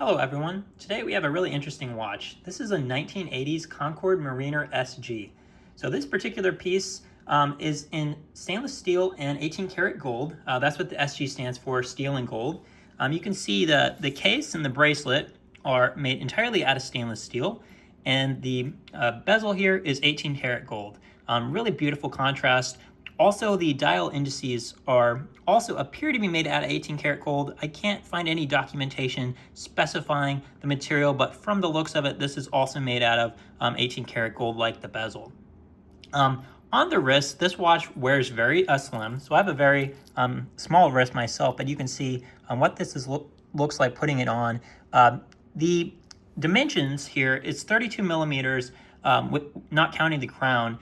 Hello everyone. Today we have a really interesting watch. This is a 1980s Concord Mariner SG. So this particular piece is in stainless steel and 18 karat gold. That's what the SG stands for, steel and gold. You can see the case and the bracelet are made entirely out of stainless steel, and the bezel here is 18 karat gold. Really beautiful contrast. Also, the dial indices also appear to be made out of 18 karat gold. I can't find any documentation specifying the material, but from the looks of it, this is also made out of 18 karat gold like the bezel. On the wrist, this watch wears very slim, so I have a very small wrist myself, but you can see what this looks like putting it on. The dimensions here is 32 millimeters, not counting the crown.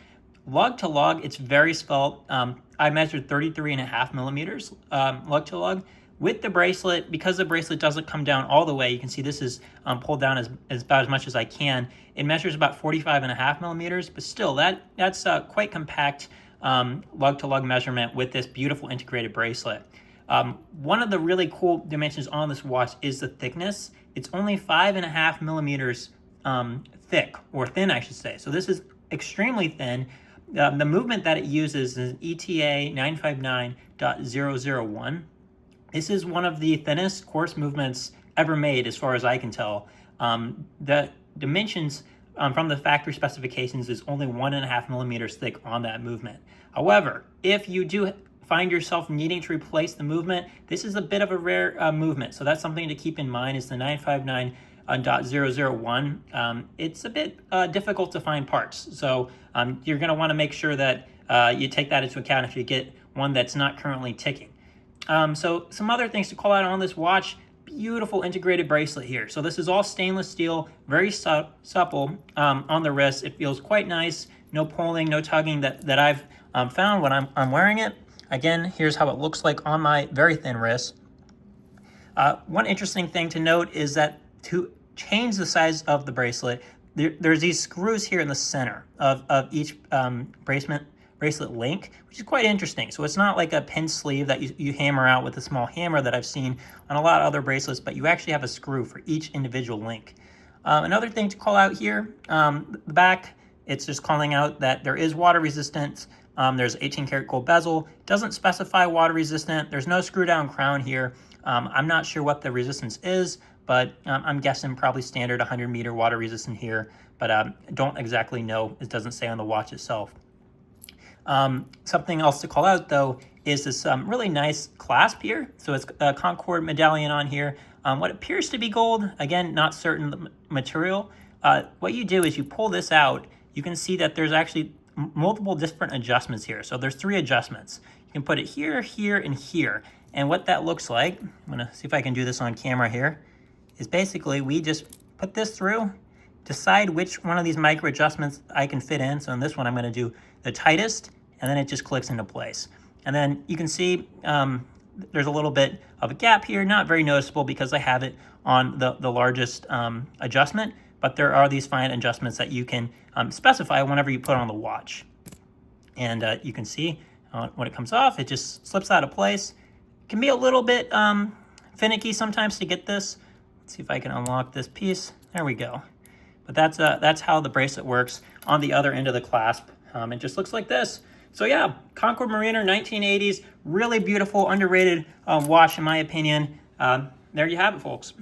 Lug to lug, it's very svelte. I measured 33.5 millimeters lug to lug. With the bracelet, because the bracelet doesn't come down all the way, you can see this is pulled down about as much as I can. It measures about 45.5 millimeters, but still, that's quite compact lug to lug measurement with this beautiful integrated bracelet. One of the really cool dimensions on this watch is the thickness. It's only 5.5 millimeters thick, or thin, I should say. So this is extremely thin. The movement that it uses is ETA 959.001. This is one of the thinnest coarse movements ever made, as far as I can tell. The dimensions from the factory specifications is only 1.5 millimeters thick on that movement. However, if you do find yourself needing to replace the movement, this is a bit of a rare movement. So that's something to keep in mind, is the 959.001. It's a bit difficult to find parts. So you're going to want to make sure that you take that into account if you get one that's not currently ticking. So some other things to call out on this watch: beautiful integrated bracelet here. So this is all stainless steel, very supple on the wrist. It feels quite nice. No pulling, no tugging that I've found when I'm wearing it. Again, here's how it looks like on my very thin wrist. One interesting thing to note is that to change the size of the bracelet, there's these screws here in the center of each bracelet link, which is quite interesting. So it's not like a pin sleeve that you hammer out with a small hammer that I've seen on a lot of other bracelets, but you actually have a screw for each individual link. Another thing to call out here, the back, it's just calling out that there is water resistance. There's 18 karat gold bezel. It doesn't specify water resistant. There's no screw down crown here. I'm not sure what the resistance is, but I'm guessing probably standard 100 meter water resistant here, but don't exactly know. It doesn't say on the watch itself. Something else to call out, though, is this really nice clasp here. So it's a Concord medallion on here. What appears to be gold, again, not certain the material. What you do is you pull this out. You can see that there's actually multiple different adjustments here. So there's 3 adjustments. You can put it here, here, and here. And what that looks like, I'm gonna see if I can do this on camera here, is basically we just put this through, decide which one of these micro adjustments I can fit in. So in this one, I'm gonna do the tightest, and then it just clicks into place. And then you can see there's a little bit of a gap here, not very noticeable because I have it on the largest adjustment, but there are these fine adjustments that you can specify whenever you put on the watch. And you can see when it comes off, it just slips out of place. It can be a little bit finicky sometimes to get this. Let's see if I can unlock this piece. There we go. But that's how the bracelet works on the other end of the clasp. It just looks like this. So yeah, Concord Mariner 1980s, really beautiful, underrated watch in my opinion. There you have it, folks.